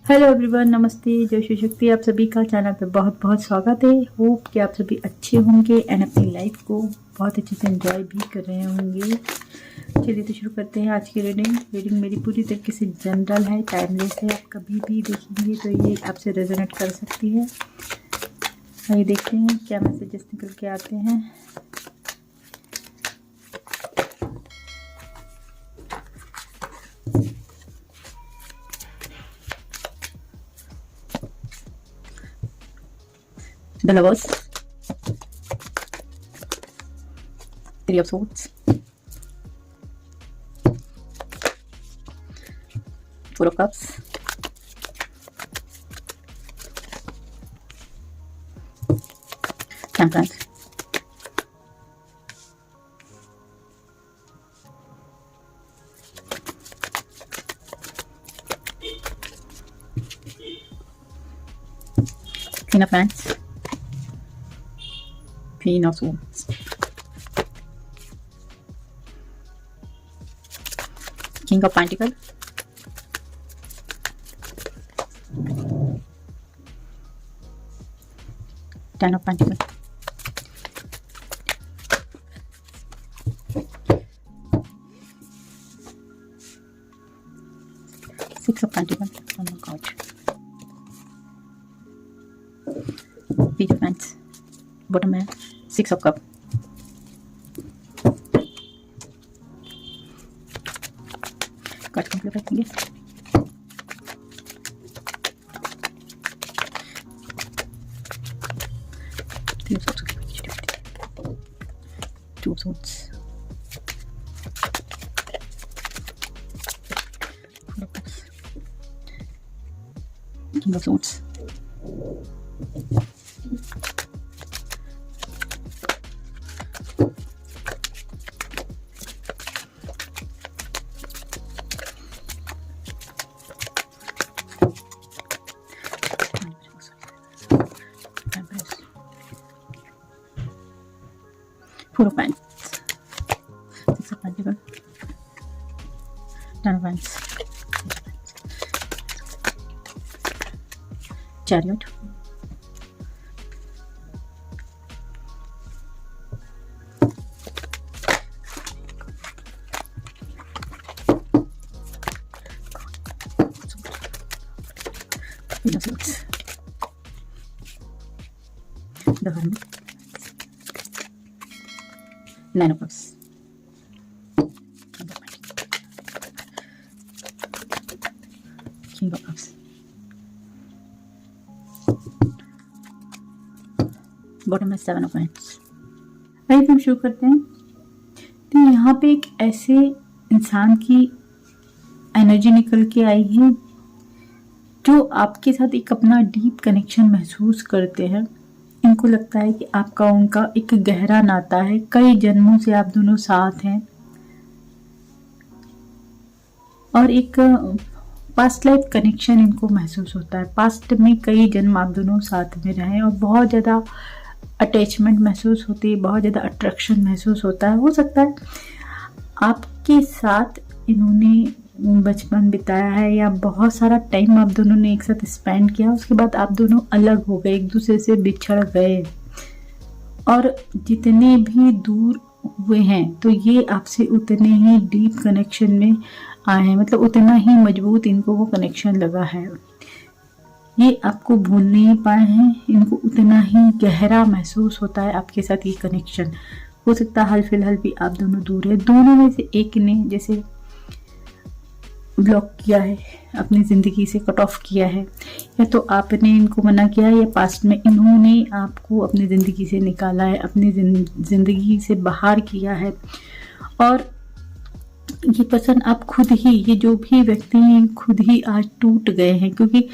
Hello everyone, नमस्ते। जय श्री शक्ति। आप सभी का चैनल पे बहुत बहुत स्वागत है। होप कि आप सभी अच्छे होंगे एंड अपनी लाइफ को बहुत अच्छे से एंजॉय भी कर रहे होंगे। चलिए तो शुरू करते हैं आज की रीडिंग मेरी पूरी तरीके से जनरल है, टाइमलेस है। आप कभी भी देखेंगे तो ये आपसे रेजोनेट कर सकती है। आइए देखते हैं क्या मैसेजेस निकल के आते हैं। The Lovers, Three of Swords, Four of Cups, Temperance, Queen of Wands, Queen of Swords, King of Pentacles, Ten of Pentacles, Six of Pentacles. Oh my God. Page of Wands. Bottom में 6 of cup, card complete रखेंगे। Two of swords, king of swords, Four of Wands, Six of Pentacles, Ten of Wands, Chariot, Queen of Swords, the Hermit, Nine of Cups, King of Cups, bottom में 7 of wands. आइए हम शुरू करते हैं। तो यहाँ पे एक ऐसे इंसान की एनर्जी निकल के आई है जो आपके साथ एक अपना डीप कनेक्शन महसूस करते हैं। इनको लगता है कि आपका उनका एक गहरा नाता है, कई जन्मों से आप दोनों साथ हैं और एक पास्ट लाइफ कनेक्शन इनको महसूस होता है। पास्ट में कई जन्म आप दोनों साथ में रहे और बहुत ज़्यादा अटैचमेंट महसूस होती है, बहुत ज़्यादा अट्रैक्शन महसूस होता है। हो सकता है आपके साथ इन्होंने बचपन बिताया है या बहुत सारा टाइम आप दोनों ने एक साथ स्पेंड किया, उसके बाद आप दोनों अलग हो गए, एक दूसरे से बिछड़ गए और जितने भी दूर हुए हैं तो ये आपसे उतने ही डीप कनेक्शन में आए हैं, मतलब उतना ही मजबूत इनको वो कनेक्शन लगा है। ये आपको भूल नहीं पाए हैं, इनको उतना ही गहरा महसूस होता है आपके साथ ये कनेक्शन। हो सकता है हाल फिलहाल भी आप दोनों दूर है, दोनों में से एक ने जैसे ब्लॉक किया है, अपनी ज़िंदगी से कट ऑफ किया है, या तो आपने इनको मना किया है या पास्ट में इन्होंने आपको अपनी ज़िंदगी से निकाला है, अपनी ज़िंदगी से बाहर किया है। और ये पर्सन आप खुद ही, ये जो भी व्यक्ति हैं खुद ही आज टूट गए हैं, क्योंकि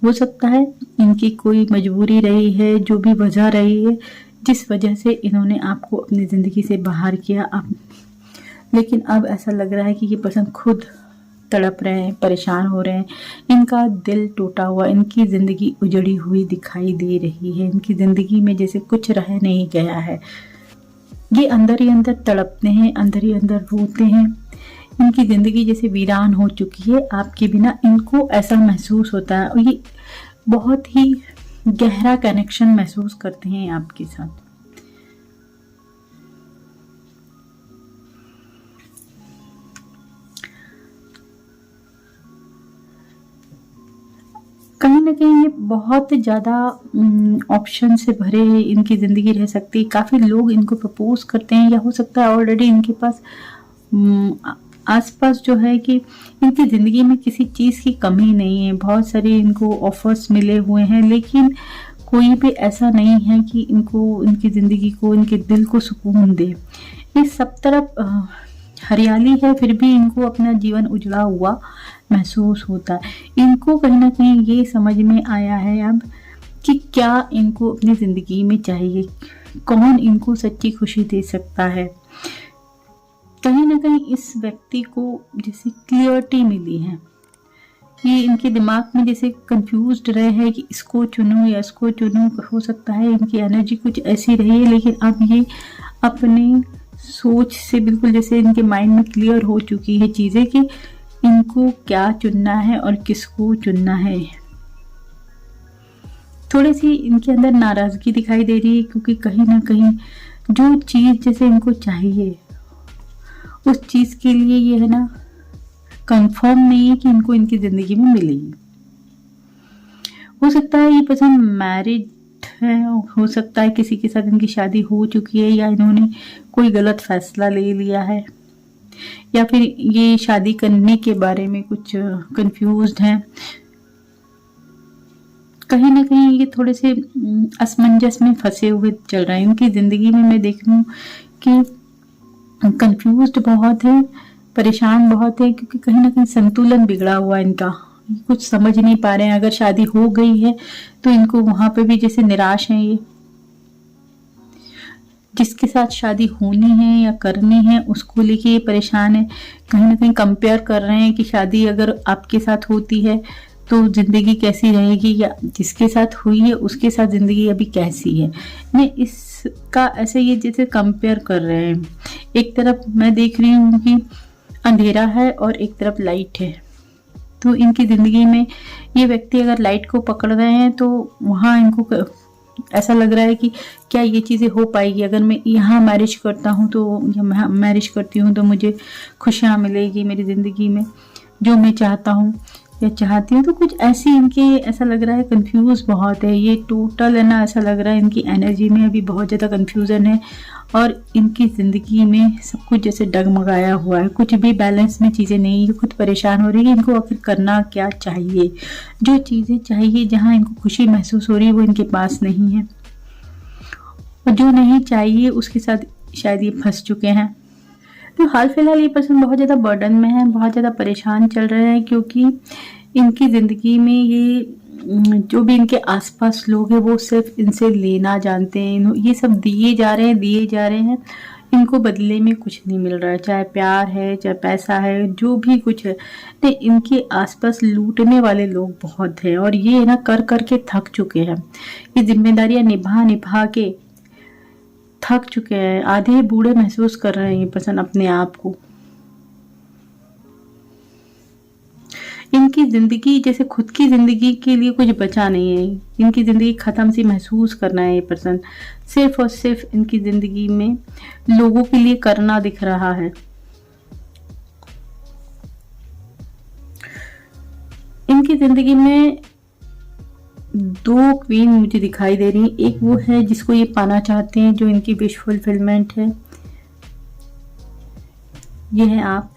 हो सकता है इनकी कोई मजबूरी रही है, जो भी वजह रही है जिस वजह से इन्होंने आपको अपनी ज़िंदगी से बाहर किया। लेकिन अब ऐसा लग रहा है कि ये पर्सन खुद तड़प रहे हैं, परेशान हो रहे हैं, इनका दिल टूटा हुआ, इनकी ज़िंदगी उजड़ी हुई दिखाई दे रही है, इनकी ज़िंदगी में जैसे कुछ रह नहीं गया है। ये अंदर ही अंदर तड़पते हैं, अंदर ही अंदर रोते हैं। उनकी ज़िंदगी जैसे वीरान हो चुकी है आपके बिना, इनको ऐसा महसूस होता है और ये बहुत ही गहरा कनेक्शन महसूस करते हैं आपके साथ। कहीं न कहीं ये बहुत ज़्यादा ऑप्शन से भरे इनकी ज़िंदगी रह सकती है। काफ़ी लोग इनको प्रपोज़ करते हैं, या हो सकता है ऑलरेडी इनके पास आस-पास जो है कि इनकी ज़िंदगी में किसी चीज़ की कमी नहीं है। बहुत सारे इनको ऑफ़र्स मिले हुए हैं, लेकिन कोई भी ऐसा नहीं है कि इनको, इनकी ज़िंदगी को, इनके दिल को सुकून दे। इस सब तरफ हरियाली है, फिर भी इनको अपना जीवन उजड़ा हुआ महसूस होता है। इनको कहीं न कहीं ये समझ में आया है अब कि क्या इनको अपनी ज़िंदगी में चाहिए, कौन इनको सच्ची खुशी दे सकता है। कहीं न कहीं इस व्यक्ति को जैसे क्लियरिटी मिली है। ये इनके दिमाग में जैसे कन्फ्यूज़्ड रहे हैं कि इसको चुनूँ या इसको चुनूँ। हो सकता है इनकी एनर्जी कुछ ऐसी रही है, लेकिन अब ये अपनी सोच से बिल्कुल जैसे इनके माइंड में क्लियर हो चुकी है चीज़ें कि इनको क्या चुनना है और किसको चुनना है। थोड़ी सी इनके अंदर नाराज़गी दिखाई दे रही है, क्योंकि कहीं न कहीं जो चीज़ जैसे इनको चाहिए, उस चीज़ के लिए ये है ना कंफर्म नहीं है कि इनको इनकी ज़िंदगी में मिलेगी। हो सकता है ये पर्सन मैरिड है, हो सकता है किसी के साथ इनकी शादी हो चुकी है, या इन्होंने कोई गलत फैसला ले लिया है, या फिर ये शादी करने के बारे में कुछ कंफ्यूज्ड हैं। कहीं ना कहीं ये थोड़े से असमंजस में फंसे हुए चल रहे हैं। इनकी ज़िंदगी में मैं देख रही हूँ कि कंफ्यूज्ड बहुत है, परेशान बहुत है, क्योंकि कहीं ना कहीं संतुलन बिगड़ा हुआ है इनका। कुछ समझ नहीं पा रहे हैं। अगर शादी हो गई है तो इनको वहां पे भी जैसे निराश हैं। ये जिसके साथ शादी होनी है या करनी है उसको लेके ये परेशान है। कहीं ना कहीं कंपेयर कर रहे हैं कि शादी अगर आपके साथ होती है तो जिंदगी कैसी रहेगी, या जिसके साथ हुई है उसके साथ जिंदगी अभी कैसी है। मैं इसका ऐसे ये जैसे कंपेयर कर रहे हैं। एक तरफ मैं देख रही हूँ कि अंधेरा है और एक तरफ लाइट है। तो इनकी ज़िंदगी में ये व्यक्ति अगर लाइट को पकड़ रहे हैं तो वहाँ इनको ऐसा लग रहा है कि क्या ये चीज़ें हो पाएगी। अगर मैं यहाँ मैरिज करता हूँ तो, या मैरिज करती हूँ तो मुझे खुशियाँ मिलेगी मेरी ज़िंदगी में, जो मैं चाहता हूँ या चाहती हूँ। तो कुछ ऐसी इनके ऐसा लग रहा है, कंफ्यूज बहुत है ये टोटल है ना। ऐसा लग रहा है इनकी एनर्जी में अभी बहुत ज़्यादा कंफ्यूजन है और इनकी ज़िंदगी में सब कुछ जैसे डगमगाया हुआ है। कुछ भी बैलेंस में चीज़ें नहीं है। खुद परेशान हो रही है इनको आखिर करना क्या चाहिए। जो चीज़ें चाहिए, जहाँ इनको खुशी महसूस हो रही है, वो इनके पास नहीं है, और जो नहीं चाहिए उसके साथ शायद ये फंस चुके हैं। तो हाल फिलहाल ये पर्सन बहुत ज़्यादा बर्डन में है, बहुत ज़्यादा परेशान चल रहे हैं, क्योंकि इनकी ज़िंदगी में ये जो भी इनके आसपास लोग हैं वो सिर्फ इनसे लेना जानते हैं। ये सब दिए जा रहे हैं। इनको बदले में कुछ नहीं मिल रहा है, चाहे प्यार है, चाहे पैसा है, जो भी कुछ है। तो इनके आसपास लूटने वाले लोग बहुत हैं और ये ना कर कर के थक चुके हैं। ये जिम्मेदारियां निभा निभा के थक चुके हैं। आधे बूढ़े महसूस कर रहे हैं ये पर्सन अपने आप को। इनकी जिंदगी जैसे खुद की जिंदगी के लिए कुछ बचा नहीं है। इनकी जिंदगी खत्म सी महसूस करना है ये पर्सन। सिर्फ और सिर्फ इनकी जिंदगी में लोगों के लिए करना दिख रहा है। इनकी जिंदगी में दो क्वीन मुझे दिखाई दे रही है। एक वो है जिसको ये पाना चाहते हैं, जो इनकी विश फुलफिलमेंट है। ये है आप,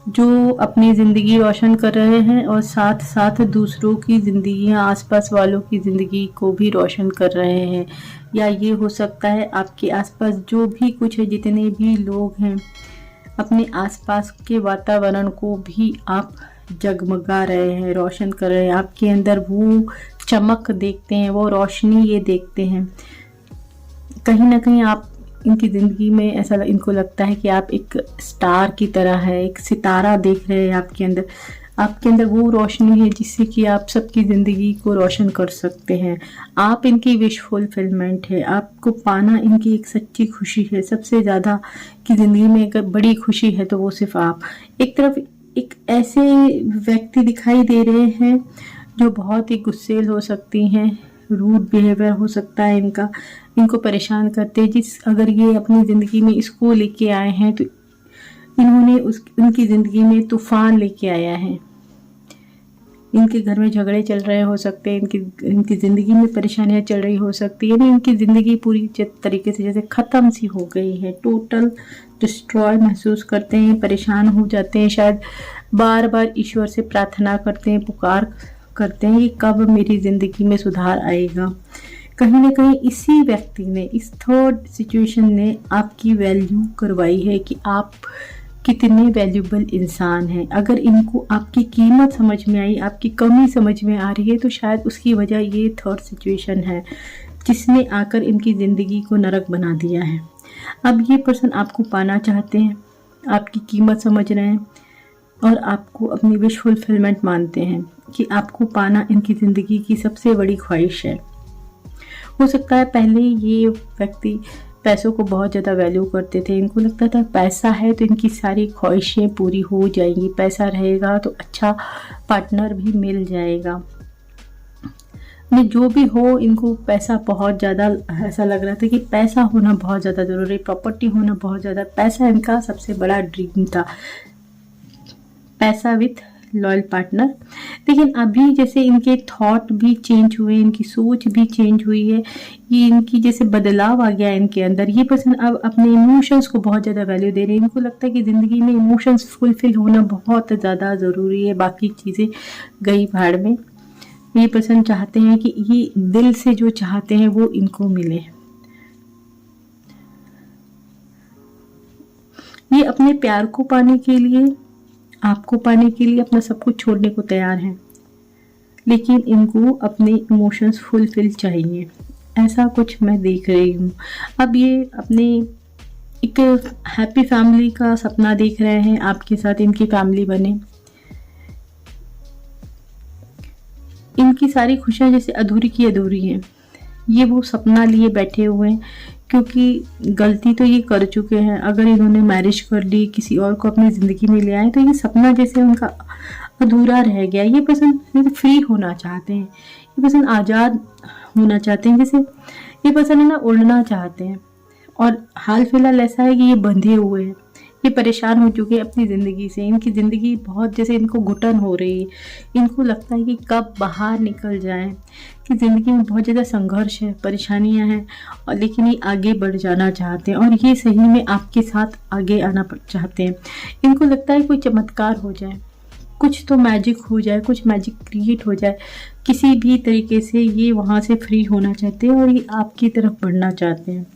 जो अपनी ज़िंदगी रोशन कर रहे हैं और साथ साथ दूसरों की ज़िंदगी, आसपास वालों की ज़िंदगी को भी रोशन कर रहे हैं। या ये हो सकता है आपके आसपास जो भी कुछ है, जितने भी लोग हैं, अपने आसपास के वातावरण को भी आप जगमगा रहे हैं, रोशन कर रहे हैं। आपके अंदर वो चमक देखते हैं, वो रोशनी ये देखते हैं। कहीं ना कहीं आप इनकी ज़िंदगी में ऐसा इनको लगता है कि आप एक स्टार की तरह है, एक सितारा देख रहे हैं आपके अंदर। आपके अंदर वो रोशनी है जिससे कि आप सबकी ज़िंदगी को रोशन कर सकते हैं। आप इनकी विश फुलफिलमेंट है, आपको पाना इनकी एक सच्ची खुशी है। सबसे ज़्यादा की ज़िंदगी में अगर बड़ी खुशी है तो वो सिर्फ आप। एक तरफ एक ऐसे व्यक्ति दिखाई दे रहे हैं जो बहुत ही गुस्सेल हो सकती हैं, रूड बिहेवियर हो सकता है इनका, इनको परेशान करते हैं। अगर ये अपनी ज़िंदगी में इसको लेके आए हैं तो इन्होंने उनकी ज़िंदगी में तूफान लेके आया है। इनके घर में झगड़े चल रहे हो सकते हैं, इनकी ज़िंदगी में परेशानियां चल रही हो सकती है, यानी इनकी ज़िंदगी पूरी तरीके से जैसे ख़त्म सी हो गई है, टोटल डिस्ट्रॉय महसूस करते हैं, परेशान हो जाते हैं, शायद बार बार ईश्वर से प्रार्थना करते हैं, पुकार करते हैं कि कब मेरी ज़िंदगी में सुधार आएगा। कहीं ना कहीं इसी व्यक्ति ने, इस थर्ड सिचुएशन ने आपकी वैल्यू करवाई है कि आप कितने वैल्यूबल इंसान हैं। अगर इनको आपकी कीमत समझ में आई, आपकी कमी समझ में आ रही है, तो शायद उसकी वजह ये थर्ड सिचुएशन है जिसने आकर इनकी ज़िंदगी को नरक बना दिया है। अब ये पर्सन आपको पाना चाहते हैं, आपकी कीमत समझ रहे हैं और आपको अपनी विश फुलफिलमेंट मानते हैं कि आपको पाना इनकी ज़िंदगी की सबसे बड़ी ख्वाहिश है। हो सकता है पहले ये व्यक्ति पैसों को बहुत ज़्यादा वैल्यू करते थे, इनको लगता था पैसा है तो इनकी सारी ख्वाहिशें पूरी हो जाएंगी, पैसा रहेगा तो अच्छा पार्टनर भी मिल जाएगा। में जो भी हो, इनको पैसा बहुत ज़्यादा, ऐसा लग रहा था कि पैसा होना बहुत ज़्यादा ज़रूरी, प्रॉपर्टी होना बहुत ज़्यादा, पैसा इनका सबसे बड़ा ड्रीम था, पैसा विथ लॉयल पार्टनर। लेकिन अभी जैसे इनके थॉट भी चेंज हुए, इनकी सोच भी चेंज हुई है, ये इनकी जैसे बदलाव आ गया इनके अंदर। ये पर्सन अब अपने इमोशंस को बहुत ज़्यादा वैल्यू दे रहे हैं। इनको लगता है कि ज़िंदगी में इमोशंस फुलफिल होना बहुत ज़्यादा ज़रूरी है, बाकी चीज़ें गई भाड़ में। ये पर्सन चाहते हैं कि ये दिल से जो चाहते हैं वो इनको मिले। ये अपने प्यार को पाने के लिए, आपको पाने के लिए अपना सब कुछ छोड़ने को तैयार हैं, लेकिन इनको अपने इमोशंस फुलफिल चाहिए, ऐसा कुछ मैं देख रही हूँ। अब ये अपने एक हैप्पी फैमिली का सपना देख रहे हैं, आपके साथ इनकी फैमिली बने। इनकी सारी खुशियाँ जैसे अधूरी की अधूरी हैं, ये वो सपना लिए बैठे हुए हैं, क्योंकि गलती तो ये कर चुके हैं। अगर इन्होंने मैरिज कर ली, किसी और को अपनी ज़िंदगी में ले आए, तो ये सपना जैसे उनका अधूरा रह गया। ये पर्सन फ्री होना चाहते हैं, ये पर्सन आज़ाद होना चाहते हैं, जैसे ये पर्सन है ना उड़ना चाहते हैं। और हाल फिलहाल ऐसा है कि ये बंधे हुए हैं, ये परेशान हो चुके हैं अपनी ज़िंदगी से। इनकी ज़िंदगी बहुत जैसे इनको घुटन हो रही है, इनको लगता है कि कब बाहर निकल जाएं, कि ज़िंदगी में बहुत ज़्यादा संघर्ष है, परेशानियां हैं, और लेकिन ये आगे बढ़ जाना चाहते हैं और ये सही में आपके साथ आगे आना चाहते हैं। इनको लगता है कोई चमत्कार हो जाए, कुछ तो मैजिक हो जाए, कुछ मैजिक क्रिएट हो जाए, किसी भी तरीके से ये वहाँ से फ्री होना चाहते हैं और ये आपकी तरफ बढ़ना चाहते हैं।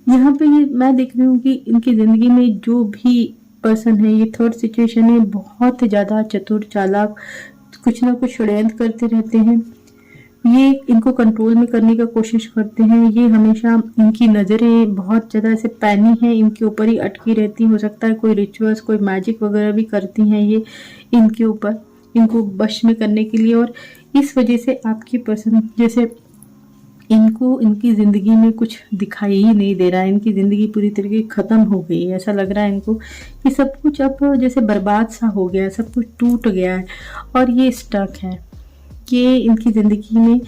यहाँ पे ये मैं देख रही हूँ कि इनकी ज़िंदगी में जो भी पर्सन है, ये थर्ड सिचुएशन है, बहुत ज़्यादा चतुर चालाक, कुछ ना कुछ षड्यंत्र करते रहते हैं। ये इनको कंट्रोल में करने का कोशिश करते हैं। ये हमेशा, इनकी नज़रें बहुत ज़्यादा ऐसे पैनी हैं, इनके ऊपर ही अटकी रहती। हो सकता है कोई रिचुअल्स, कोई मैजिक वगैरह भी करती हैं ये इनके ऊपर, इनको वश में करने के लिए। और इस वजह से आपकी पर्सन जैसे इनको इनकी ज़िंदगी में कुछ दिखाई ही नहीं दे रहा है, इनकी ज़िंदगी पूरी तरीके ख़त्म हो गई है। ऐसा लग रहा है इनको कि सब कुछ अब जैसे बर्बाद सा हो गया है, सब कुछ टूट गया है और ये स्टक है। ये इनकी ज़िंदगी में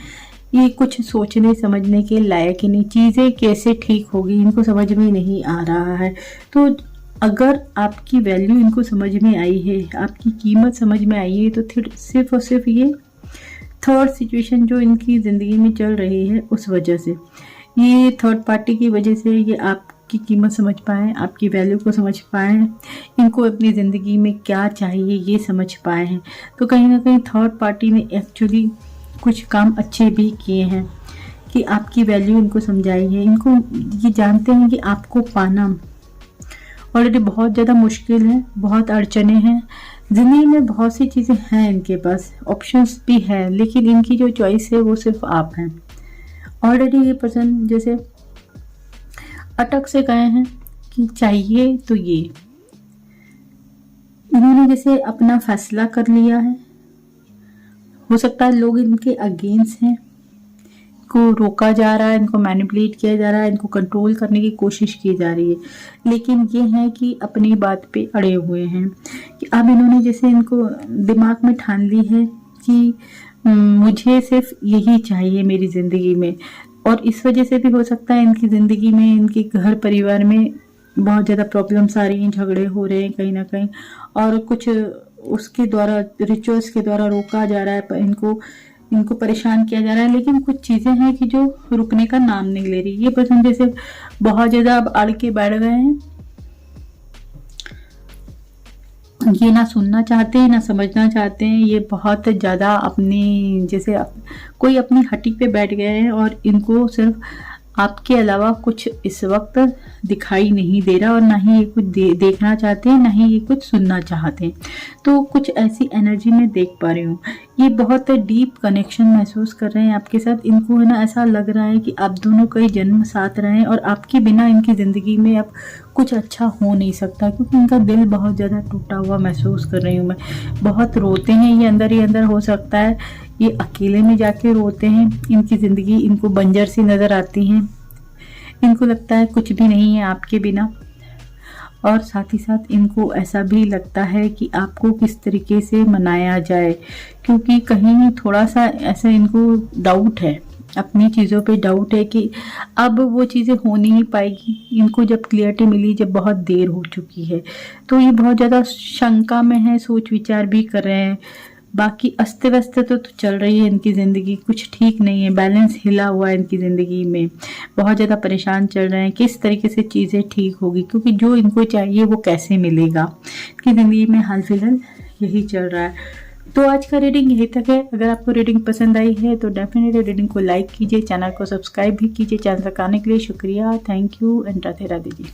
ये कुछ सोचने समझने के लायक ही नहीं, चीज़ें कैसे ठीक होगी इनको समझ में नहीं आ रहा है। तो अगर आपकी वैल्यू इनको समझ में आई है, आपकी कीमत समझ में आई है, तो सिर्फ और सिर्फ ये थर्ड सिचुएशन जो इनकी ज़िंदगी में चल रही है उस वजह से, ये थर्ड पार्टी की वजह से ये आपकी कीमत समझ पाए, आपकी वैल्यू को समझ पाए, इनको अपनी ज़िंदगी में क्या चाहिए ये समझ पाए हैं। तो कहीं ना कहीं थर्ड पार्टी ने एक्चुअली कुछ काम अच्छे भी किए हैं कि आपकी वैल्यू इनको समझाई है। इनको ये जानते हैं कि आपको पाना ऑलरेडी बहुत ज़्यादा मुश्किल है, बहुत अड़चने हैं ज़िंदगी में, बहुत सी चीज़ें हैं इनके पास, ऑप्शंस भी है, लेकिन इनकी जो चॉइस है वो सिर्फ आप हैं। ऑलरेडी ये पर्सन जैसे अटक से गए हैं कि चाहिए तो ये, इन्होंने जैसे अपना फैसला कर लिया है, हो सकता है लोग इनके अगेंस्ट हैं, को रोका जा रहा है, इनको मैनिपुलेट किया जा रहा है, इनको कंट्रोल करने की कोशिश की जा रही है, लेकिन ये है कि अपनी बात पे अड़े हुए हैं कि अब इन्होंने जैसे इनको दिमाग में ठान ली है कि मुझे सिर्फ यही चाहिए मेरी ज़िंदगी में। और इस वजह से भी हो सकता है इनकी ज़िंदगी में, इनके घर परिवार में बहुत ज़्यादा प्रॉब्लम्स आ रही हैं, झगड़े हो रहे हैं कहीं ना कहीं, और कुछ उसके द्वारा, रिचुअल्स के द्वारा रोका जा रहा है, इनको परेशान किया जा रहा है। लेकिन कुछ चीज़ें हैं कि जो रुकने का नाम नहीं ले रही। ये पर्सन जैसे बहुत ज़्यादा अब अड़ के बैठ गए हैं, ये ना सुनना चाहते हैं ना समझना चाहते हैं। ये बहुत ज़्यादा अपनी जैसे कोई अपनी हटी पे बैठ गए हैं और इनको सिर्फ आपके अलावा कुछ इस वक्त दिखाई नहीं दे रहा, और ना ही ये कुछ देखना चाहते हैं, ना ही ये कुछ सुनना चाहते हैं। तो कुछ ऐसी एनर्जी में देख पा रही हूँ। ये बहुत डीप कनेक्शन महसूस कर रहे हैं आपके साथ। इनको है ना ऐसा लग रहा है कि आप दोनों कई जन्म साथ रहे और आपके बिना इनकी ज़िंदगी में अब कुछ अच्छा हो नहीं सकता, क्योंकि इनका दिल बहुत ज़्यादा टूटा हुआ महसूस कर रही हूँ मैं। बहुत रोते हैं ये अंदर ही अंदर, हो सकता है ये अकेले में जाके रोते हैं। इनकी ज़िंदगी इनको बंजर सी नज़र आती है, इनको लगता है कुछ भी नहीं है आपके बिना। और साथ ही साथ इनको ऐसा भी लगता है कि आपको किस तरीके से मनाया जाए, क्योंकि कहीं थोड़ा सा ऐसा इनको डाउट है, अपनी चीज़ों पे डाउट है कि अब वो चीज़ें हो नहीं पाएगी। इनको जब क्लियरिटी मिली, जब बहुत देर हो चुकी है, तो ये बहुत ज़्यादा शंका में है, सोच विचार भी कर रहे हैं। बाकी अस्त व्यस्त तो चल रही है इनकी ज़िंदगी, कुछ ठीक नहीं है, बैलेंस हिला हुआ है इनकी ज़िंदगी में। बहुत ज़्यादा परेशान चल रहे हैं किस तरीके से चीज़ें ठीक होगी, क्योंकि जो इनको चाहिए वो कैसे मिलेगा। इनकी ज़िंदगी में हाल फिलहाल यही चल रहा है। तो आज का रीडिंग यही तक है। अगर आपको रीडिंग पसंद आई है तो डेफिनेटली रीडिंग को लाइक कीजिए, चैनल को सब्सक्राइब भी कीजिए। चैनल तक आने के लिए शुक्रिया, thank you and Radhe Radhe ji.